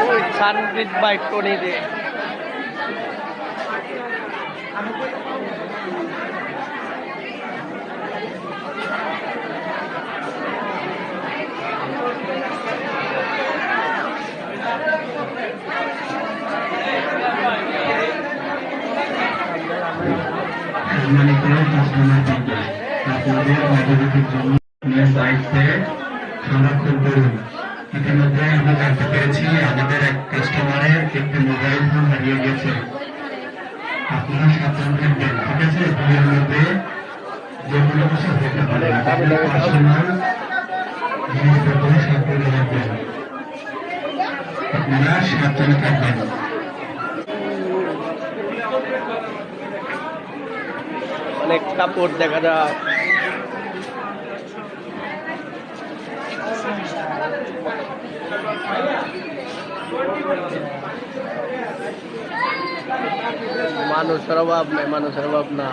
ওই Sunbit bike Tony দিয়ে আপনাদের অবগতির জন্য দায়িত্বে সংরক্ষণ করুন। ইতিমধ্যে আমরা জানতে পেরেছি আমাদের এক কাস্টমারের একটি মোবাইল ফোন হারিয়ে গেছে। আপনারা সাবধান থাকবেন, ঠিক আছে? ভুলের মধ্যে যে কোনো কিছু হতে পারে। পার্সোনাল জিনিসপত্র সাবধানে রাখবেন, আপনারা সাবধানে থাকবেন। অনেক কাপড় দেখা যায়। মানুষের অভাব নেই, মানুষের অভাব না।